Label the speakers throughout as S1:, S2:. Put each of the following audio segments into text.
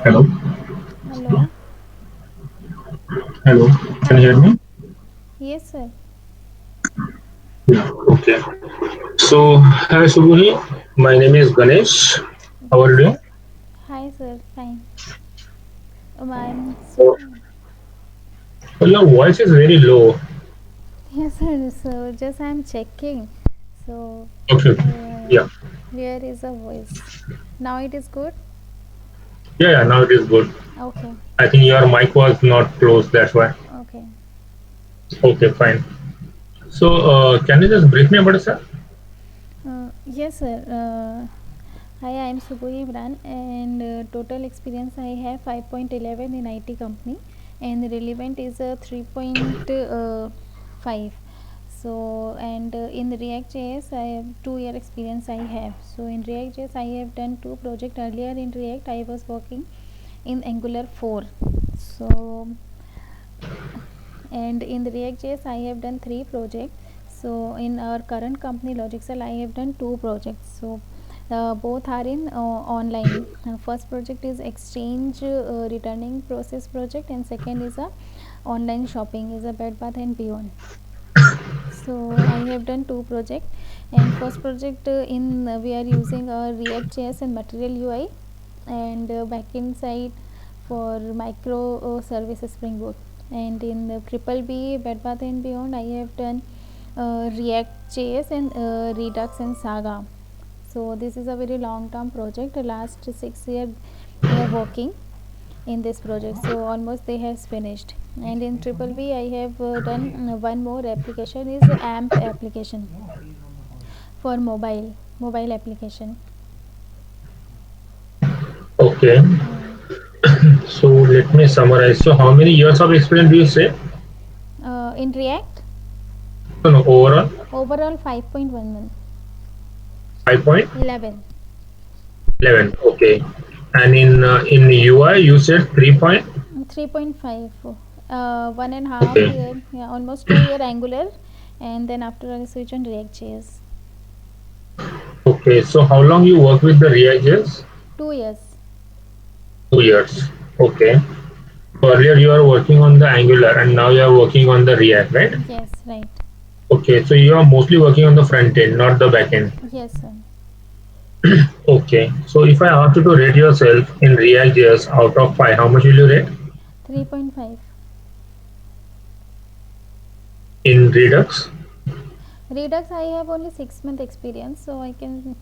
S1: Hello.
S2: Hello.
S1: Hello. Can you
S2: Hi.
S1: hear me?
S2: Yes, sir.
S1: Yeah. Okay. So, hi Subhi. My name is Ganesh. How are
S2: Yes.
S1: you doing?
S2: Hi, sir. Fine. I'm so.
S1: So, well, your voice is very low.
S2: Yes, sir. So just I'm checking. So,
S1: Okay.
S2: uh,
S1: Yeah.
S2: where is the voice? Now it is good.
S1: Yeah. Yeah. Now it is good.
S2: Okay.
S1: I think your mic was not closed. That's why.
S2: Okay.
S1: Okay. Fine. So, can you just brief me about yourself?
S2: Yes, sir. Hi, I am Subhi Imran, and total experience I have 5.11 in IT company, and the relevant is a 3.5. So, and in React JS, I have 2 year experience. I have so in React JS, I have done two projects earlier. In React, I was working in Angular 4. So, and in the React.js I have done three projects. So in our current company Logixel I have done two projects. So both are in online. First project is exchange returning process project, and second is a online shopping, is a Bed Bath and Beyond. So I have done two projects, and first project in we are using React.js and Material UI, and backend side for micro services Spring Boot. And in the triple B Bed Bath and Beyond, I have done React.js and Redux and Saga. So this is a very long term project. The last 6 years we are working in this project, so almost they has finished. And in triple B I have done one more application, is AMP application for mobile application.
S1: Okay.
S2: Mm.
S1: So, let me summarize. So, how many years of experience do you say?
S2: In React,
S1: No, no. Overall,
S2: overall 5.11.
S1: 5.11. Okay. And in UI, you said 3 point.
S2: 3.5. 1.5
S1: Okay.
S2: year, yeah, almost 2 year Angular, and then after I switch on React.js.
S1: Okay. So, how long you work with the React.js?
S2: 2 years.
S1: 2 years. Okay. Earlier you are working on the Angular and now you are working on the React, right?
S2: Yes, right.
S1: Okay, so you are mostly working on the front end, not the back end.
S2: Yes, sir.
S1: Okay, so if I ask you to rate yourself in React.js out of 5, how much will you rate?
S2: 3.5.
S1: In Redux?
S2: Redux I have only 6 month experience, so I can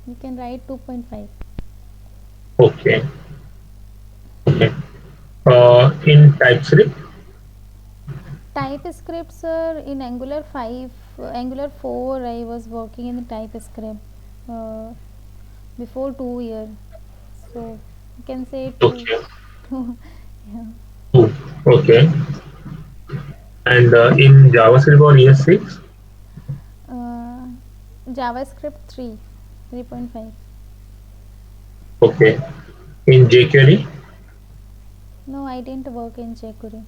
S2: you can write 2.5.
S1: Okay, okay. In TypeScript?
S2: TypeScript, sir, in Angular 5, Angular 4, I was working in the TypeScript uh, before 2 years. So you can say two.
S1: Okay,
S2: two yeah.
S1: 2. Okay, and in JavaScript or ES6?
S2: uh, JavaScript 3, 3.5.
S1: Okay, in jQuery?
S2: No, I didn't work in jQuery.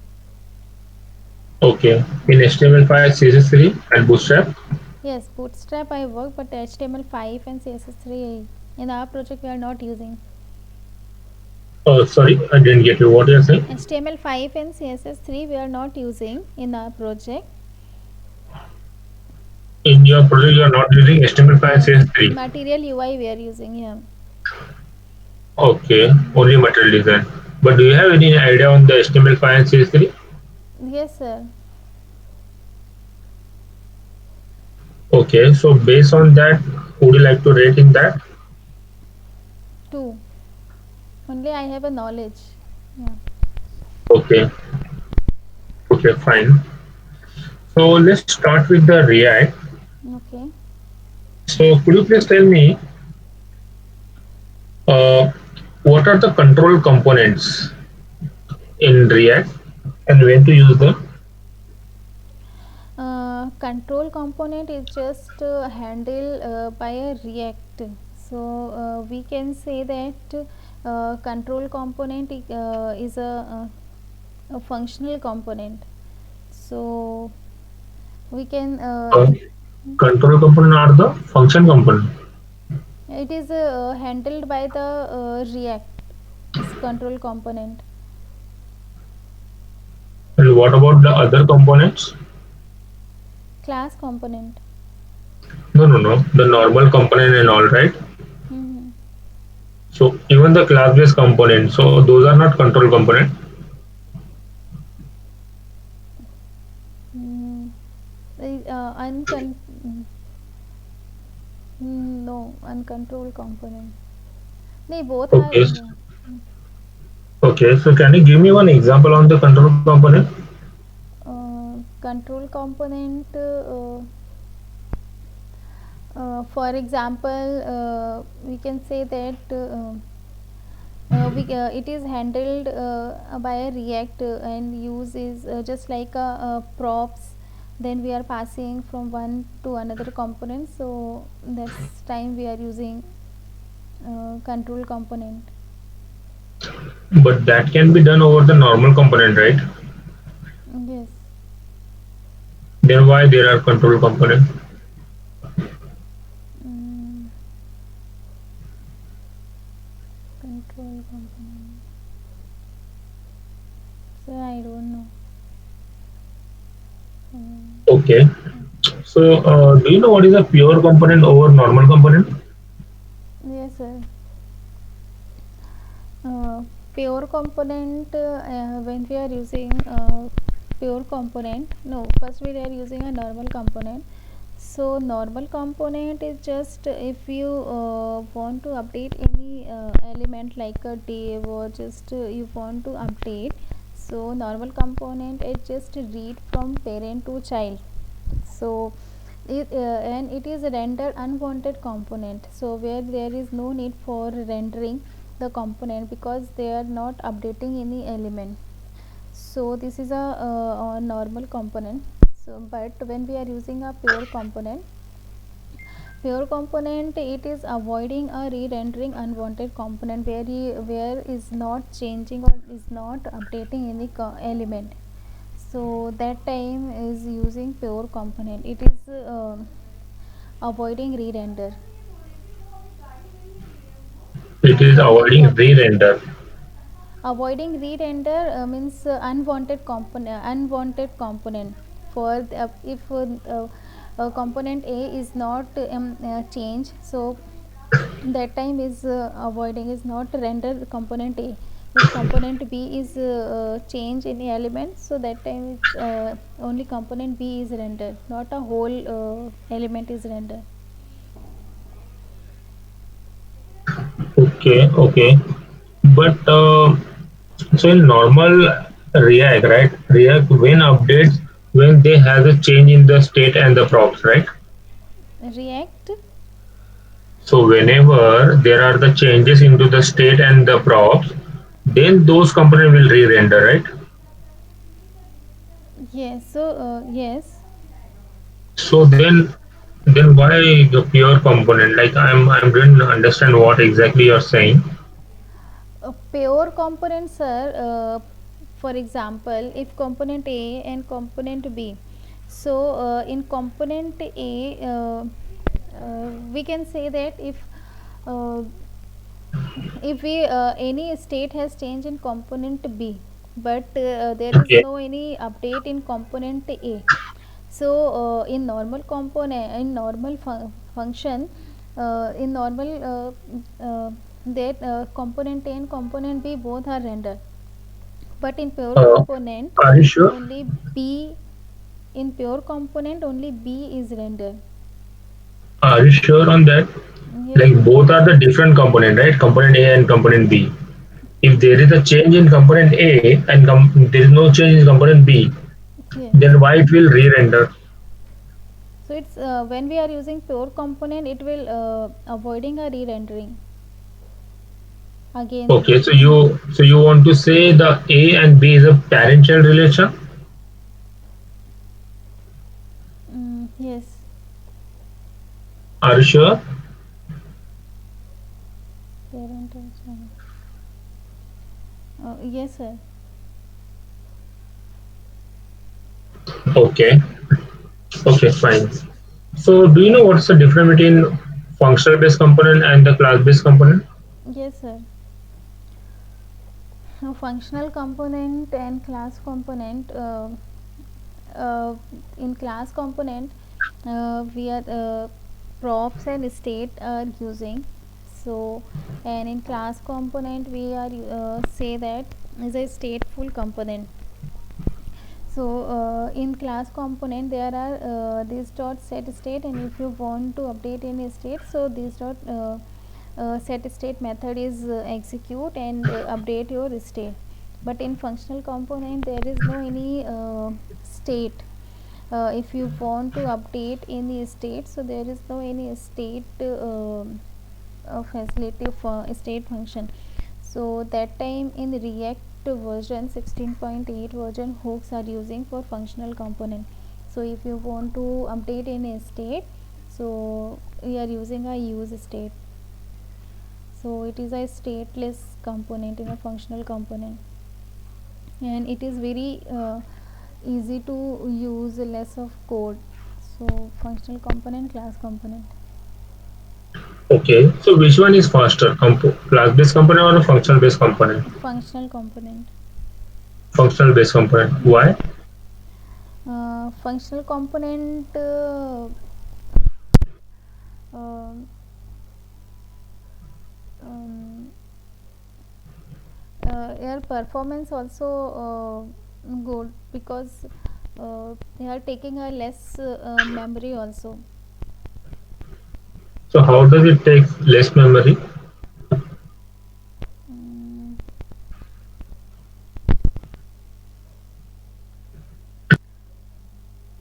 S1: Okay, in HTML5, CSS3 and Bootstrap?
S2: Yes, Bootstrap I work, but HTML5 and CSS3 in our project we are not using.
S1: Sorry, I didn't get you. What you are saying?
S2: HTML5 and CSS3 we are not using in our project.
S1: In your project, you are not using HTML5 and
S2: Yes,
S1: CSS3.
S2: Material UI we are using here.
S1: Okay, only material design. But do you have any idea on the HTML5 and CSS3?
S2: Yes, sir.
S1: Okay, so based on that, would you like to rate in that?
S2: Two. Only I have a knowledge. Yeah.
S1: Okay, okay, fine. So let's start with the React.
S2: Okay.
S1: So could you please tell me uh, what are the control components in React and when to use them?
S2: Control component is just handled by a React. So we can say that control component is a functional component. So we can
S1: Uh, Control component are the function component.
S2: it is handled by the React. It's control component.
S1: And what about the other components?
S2: Class component.
S1: No, no, no. The normal component and all, right?
S2: Hmm.
S1: So even the class-based component, so those are not control component.
S2: Mm, no, uncontrolled component. They both are
S1: Okay.
S2: in the
S1: Okay. So can you give me one example on the control component?
S2: control component. For example, we can say that it is handled by a React and use is just like a props. Then we are passing from one to another component. So that's time we are using control component.
S1: But that can be done over the normal component, right?
S2: Yes.
S1: Then why there are control component?
S2: Mm, control component. So I don't know.
S1: Okay. So do you know what is a pure component over normal component?
S2: Yes, sir. uh, Pure component, when we are using pure component, no, first we are using a normal component. So normal component is just if you want to update any element like a div or just you want to update. So normal component is just read from parent to child. So and it is a render unwanted component, so where there is no need for rendering the component because they are not updating any element. So this is a normal component. So but when we are using a pure component, it is avoiding a re-rendering unwanted component where is not changing or is not updating any element. So that time is using pure component. It is avoiding re-render.
S1: It is
S2: Unwanted
S1: avoiding re-render.
S2: avoiding re-render means unwanted component. For if component A is not changed, so that time is avoiding is not render component A. If component B is change any element, so that time it's only component B is rendered, not a whole element is rendered.
S1: Okay, okay. But so in normal React, right? React when updates when they have a change in the state and the props, right?
S2: React.
S1: So whenever there are the changes into the state and the props, then those component will re-render, right?
S2: Yes, so yes.
S1: So then why the pure component? Like I'm didn't understand what exactly you're saying.
S2: Pure components are, for example, if component A and component B. So in component A, we can say that uh, if we any state has changed in component B, but there is
S1: Okay.
S2: no any update in component A. So in normal component, in normal function, in normal that component A and component B both are rendered, but in pure
S1: Uh,
S2: component
S1: are you sure?
S2: only B, in pure component only B is rendered.
S1: Are you sure on that?
S2: Yes,
S1: Like
S2: sir.
S1: both are the different component, right? Component A and component B. If there is a change in component A and there is no change in component B,
S2: Yes.
S1: then why it will re-render?
S2: So it's when we are using pure component, it will avoiding a re-rendering again.
S1: Okay, so you want to say the A and B is a parent-child relation?
S2: Yes.
S1: Are you sure?
S2: Parent and child. Yes, sir.
S1: Okay, okay, fine. So do you know what's the difference between functional-based component and the class-based component?
S2: Yes, sir. Functional component and class component. Uh, in class component, we are props and state are using. So, and in class component, we are say that is a stateful component. So in class component there are this dot set state, and if you want to update any state, so this dot set state method is execute and update your state. But in functional component there is no any state. If you want to update any state, so there is no any state facility for state function. So that time in React version 16.8 version, hooks are using for functional component. So if you want to update any state, so we are using a use state. So it is a stateless component in a functional component, and it is very easy to use, less of code. So functional component, class component.
S1: Okay, so which one is faster, class based component or a functional based component?
S2: Functional component.
S1: Functional based component. Why?
S2: Functional component um, um, your performance also good, because they are taking a less memory also.
S1: So how does it take less memory?
S2: mm,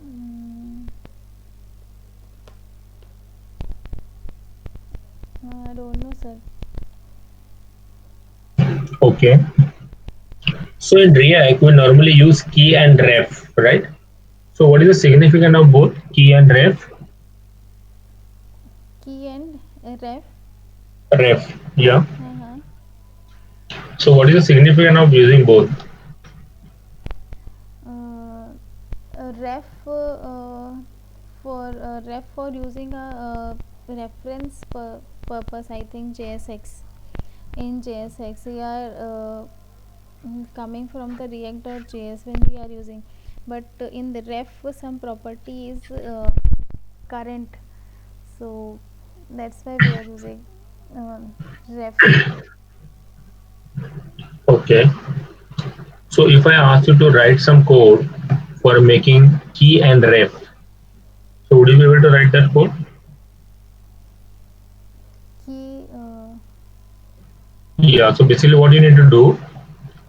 S2: mm, I don't know, sir.
S1: Okay. So in React, we normally use key and ref, right? So what is the significance of both key and ref?
S2: Key and ref.
S1: Ref, yeah.
S2: Uh-huh.
S1: So what is the significance of using both?
S2: uh, Ref for using a reference purpose, I think JSX. In JSX we are coming from the react.js when we are using, but in the ref some property is current, so that's why we are using uh, ref.
S1: Okay. So if I ask you to write some code for making key and ref, so would you be able to write that code?
S2: Key
S1: Yeah. So basically, what you need to do,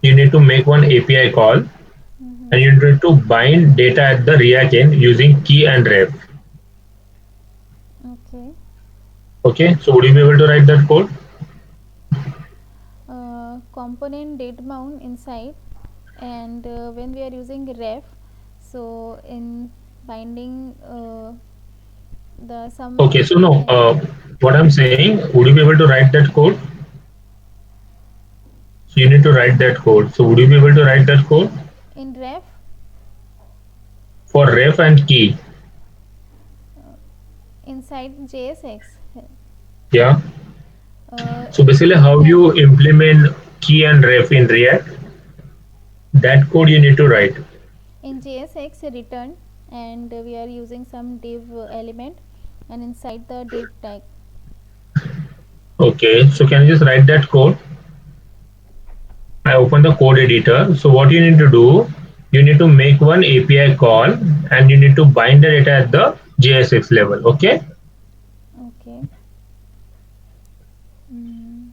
S1: you need to make one API call,
S2: mm-hmm.
S1: and you need to bind data at the React end using key and ref.
S2: Okay.
S1: Okay. So would you be able to write that code?
S2: Component date bound inside, and when we are using ref, so in binding the some
S1: Okay. So no.
S2: component
S1: What I'm saying, would you be able to write that code? So you need to write that code. So would you be able to write that code
S2: in ref
S1: for ref and key?
S2: inside JSX.
S1: Yeah. So basically,
S2: In
S1: how
S2: ref,
S1: you implement key and ref in React, that code you need to write.
S2: in JSX return, and we are using some div element, and inside the div tag.
S1: Okay. So can you just write that code? I open the code editor. So what you need to do, you need to make one API call and you need to bind the data at the JSX level. Okay.
S2: Okay. mm,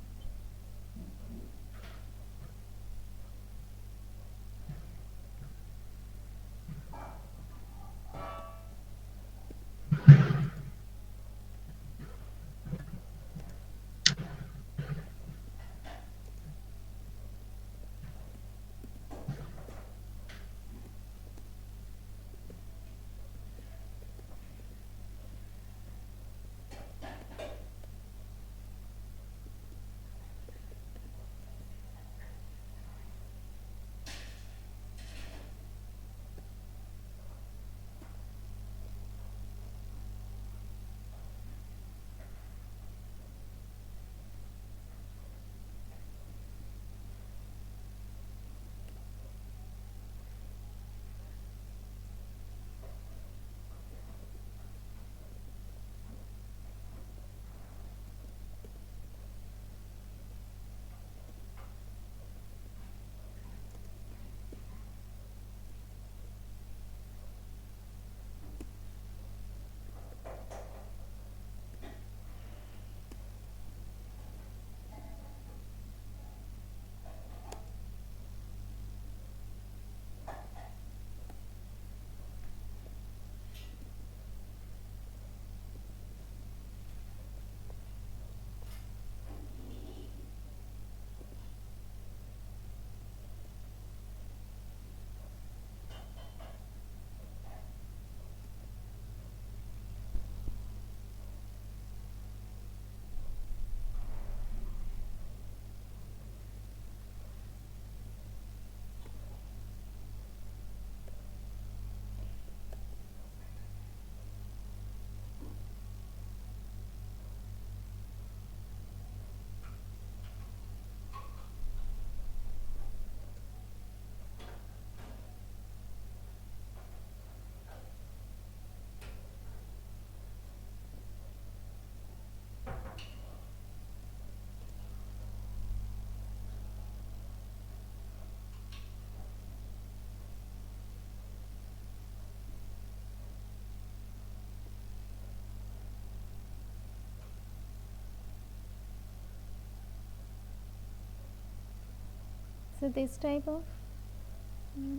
S2: So this type of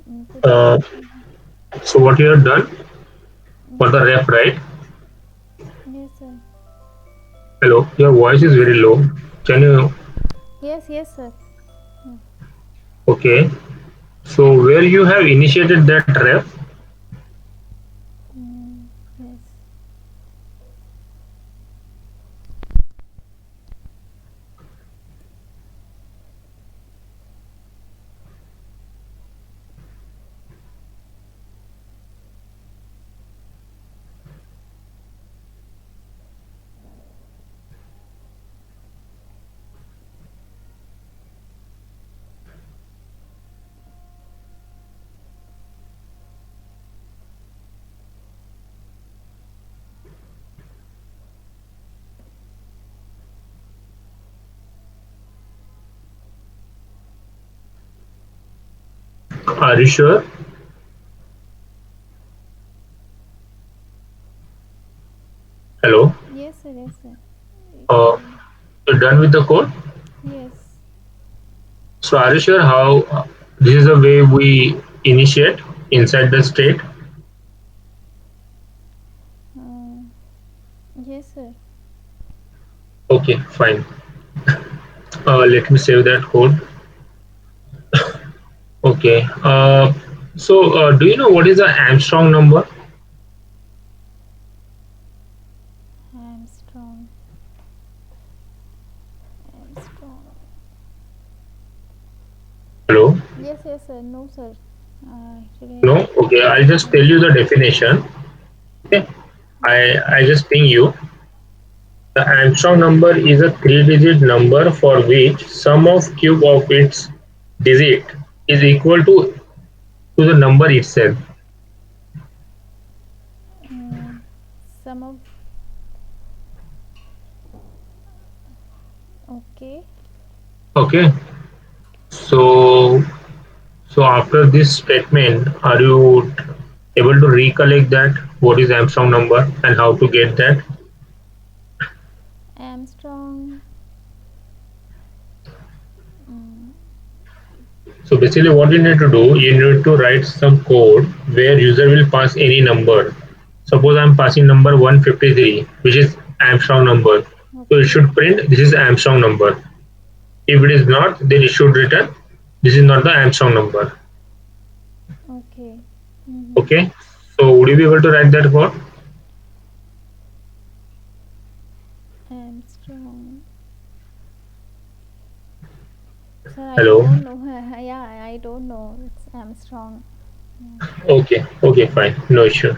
S2: input
S1: Uh,
S2: Mhm.
S1: so what you have done for the ref, right?
S2: Yes, sir.
S1: Hello, your voice is
S2: Yes,
S1: very
S2: sir.
S1: low. Can you?
S2: Yes, sir. Mm.
S1: Okay. So where you have initiated that ref,
S2: Mm, yes.
S1: are you sure? Hello.
S2: Yes, sir. Yes, sir.
S1: Uh, you're done with the code.
S2: Yes.
S1: So are you sure how this is the way we initiate inside the state?
S2: Uh, yes, sir.
S1: Okay, fine. Let me save that code. Okay. Do you know what is the Armstrong number?
S2: Armstrong. Armstrong.
S1: Hello.
S2: Yes, sir. No, sir. Actually,
S1: No. Okay. I'll just tell
S2: no.
S1: you the definition. Okay.
S2: Yes.
S1: I just ping you. The Armstrong number is a three-digit number for which sum of cube of its digit is equal to the number itself.
S2: Uh, some of. Okay.
S1: Okay. So so after this statement, are you able to recollect that what is Armstrong number and how to get that?
S2: Armstrong. Mm,
S1: So basically what you need to do, you need to write some code where user will pass any number. Suppose I'm passing number 153, which is Armstrong number. So it
S2: okay.
S1: should print this is Armstrong number. If it is not, then it should return this is not the Armstrong number.
S2: Okay. Mm-hmm.
S1: Okay. So would you be able to write that code?
S2: Armstrong. Sir, I
S1: Hello.
S2: don't know. Yeah, I don't know. It's Armstrong. Yeah.
S1: Okay. Okay. Fine. No issue.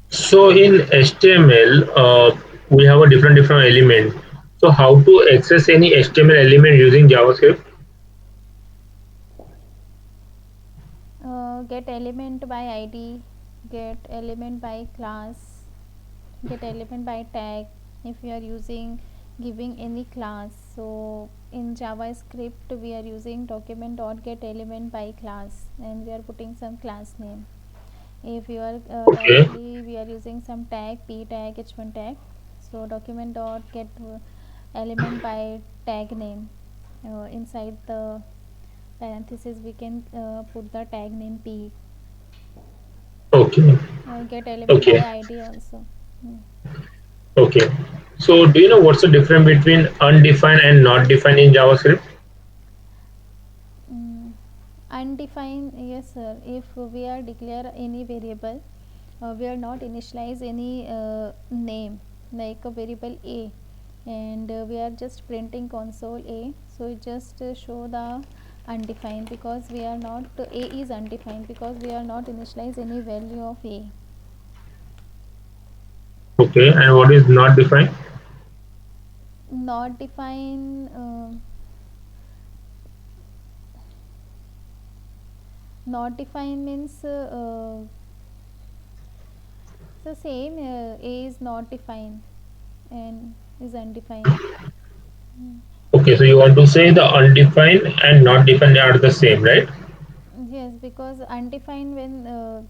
S1: So in HTML, we have a different element. So how to access any HTML element using JavaScript?
S2: Get element by ID. Get element by class. Get element by tag. If you are using giving any class, so in JavaScript we are using document dot get element by class, and we are putting some class name. If you are
S1: Okay.
S2: directly we are using some tag p tag h1 tag, so document dot get element by tag name. Inside the parenthesis we can put the tag name p.
S1: Okay.
S2: Get element by
S1: Okay.
S2: id also. Hmm.
S1: Okay. So do you know what's the difference between undefined and not defined in JavaScript?
S2: Mm, undefined, yes sir. If we are declare any variable, we are not initialize any name like a variable a, and we are just printing console a, so it just show the undefined because we are not a is undefined because we are not initialize any value of a.
S1: Okay. And what is not defined?
S2: Not define not define means the same a is not defined and is undefined. Mm.
S1: Okay. So you want to say the undefined and not defined are the same, right?
S2: Yes, because undefined when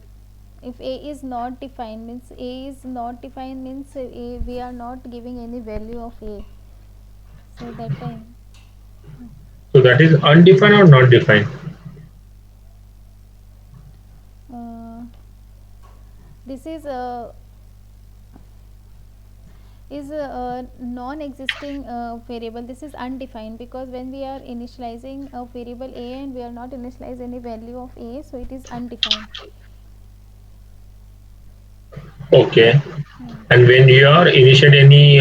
S2: if a is not defined means a is not defined means a we are not giving any value of a, so that time.
S1: So that is undefined or not defined.
S2: uh, this is a non-existing variable. This is undefined because when we are initializing a variable a and we are not initialize any value of a, so it is undefined.
S1: Okay.
S2: Yeah.
S1: And when you are initiate any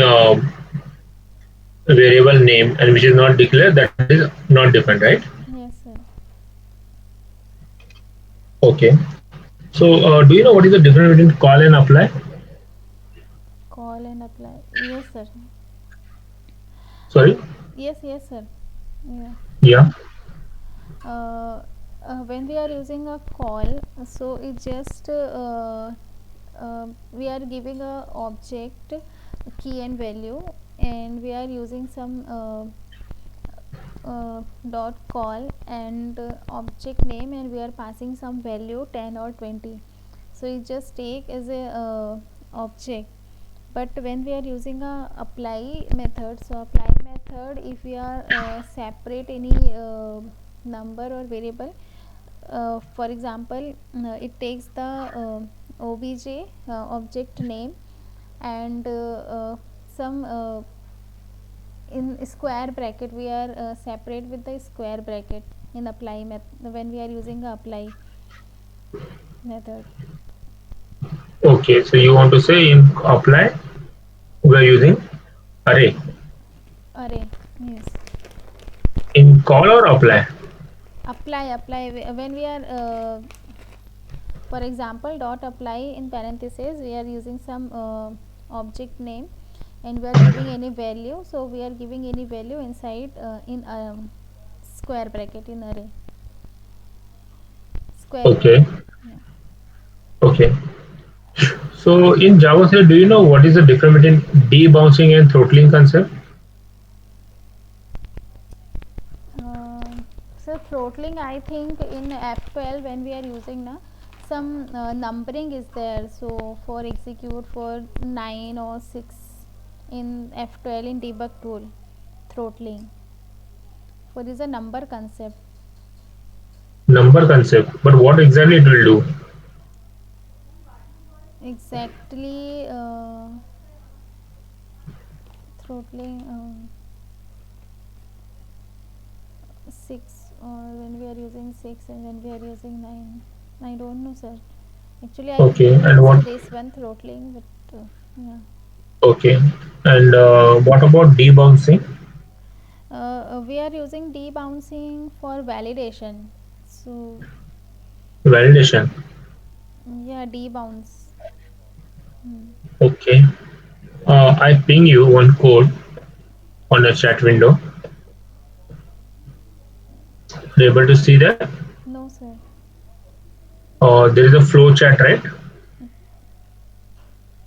S1: variable name and which is not declared, that is not defined, right?
S2: Yes, sir.
S1: Okay. So do you know what is the difference between call and apply?
S2: Call and apply. Yes, sir.
S1: Sorry.
S2: Yes, yes, sir. Yeah.
S1: Yeah.
S2: When we are using a call, so it just we are giving a object key and value, and we are using some dot call and object name, and we are passing some value 10 or 20, so it just take as a object. But when we are using a apply method, so apply method, if we are separate any number or variable, for example, it takes the obj object name and some in square bracket, we are separate with the square bracket in apply when we are using a apply method.
S1: Okay. So you want to say in apply we are using array.
S2: Array. Yes.
S1: In call or apply?
S2: Apply when we are for example, dot apply in parentheses, we are using some object name and we are giving any value, so we are giving any value inside in square bracket in array, square
S1: Okay.
S2: bracket. Yeah.
S1: Okay. So in JavaScript, do you know what is the difference between debouncing and throttling concept?
S2: uh, so throttling, I think in F12 when we are using na, some numbering is there, so for execute for 9 or 6 in F12 in debug tool, throttling for is a number concept.
S1: Number concept. But what exactly it will do?
S2: Exactly, throttling 6, or when we are using 6 and when we are using 9, I don't know, sir. Actually, I
S1: Okay.
S2: didn't
S1: And what?
S2: see this one throttling, but yeah.
S1: Okay. And what about debouncing?
S2: We are using debouncing for validation. So
S1: Validation.
S2: yeah, debounce. Hmm.
S1: Okay. I ping you one code on a chat window. Are you able to see that?
S2: No, sir.
S1: There is a flow chat, right?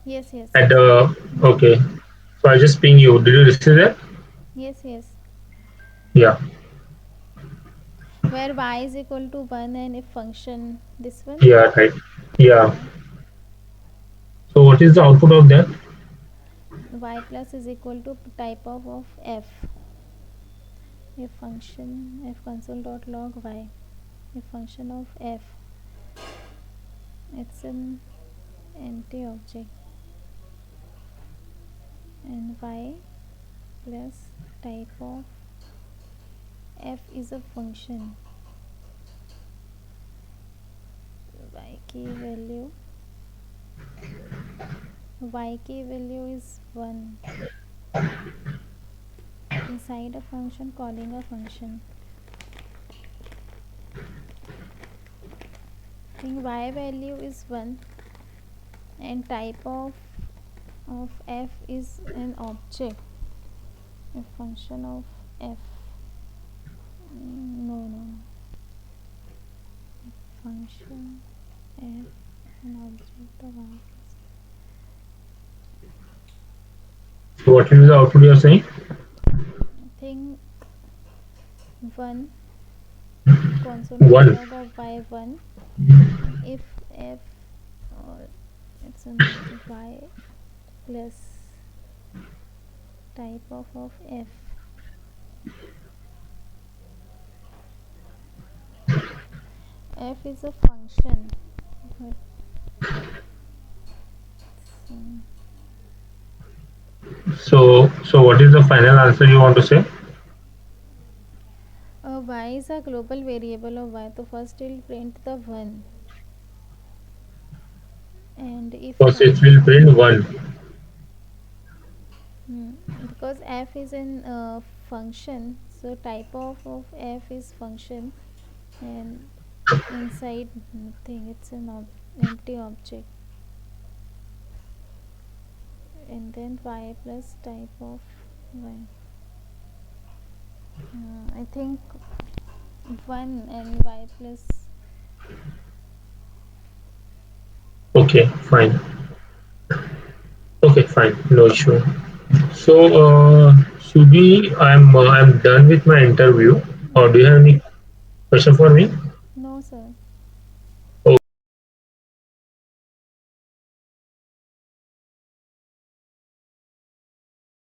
S2: Yes, yes.
S1: At the
S2: Hmm.
S1: okay. So I just ping you. Did you receive that?
S2: Yes, yes.
S1: Yeah.
S2: Where y is equal to 1 and if function, this one.
S1: Yeah. Right. Yeah.
S2: Yeah.
S1: So what is the output of that?
S2: Y plus is equal to type of f, if function f console dot log y, if function of f, it's an empty object, and y plus type of f is a function, y key value, y key value is 1 inside a function calling a function. I think y value is 1 and type of f is an object, a function of f. No, no, no. Function f, an object of y.
S1: So what is the output you are saying?
S2: I think 1 console dot
S1: One.
S2: log of y 1, and if f, or it's an y plus type of f, f is a function. But, um,
S1: So what is the final answer you want to say?
S2: y is a global variable of y, so first it will print the 1, and if
S1: First it will print 1.
S2: hmm, because f is an function, so type of f is function, and inside nothing, it's an empty object, and then y plus type of y. I think 1 and y plus.
S1: Okay, fine. Okay, fine. No issue. So, Subi, I'm done with my interview. Or do you have any question for me?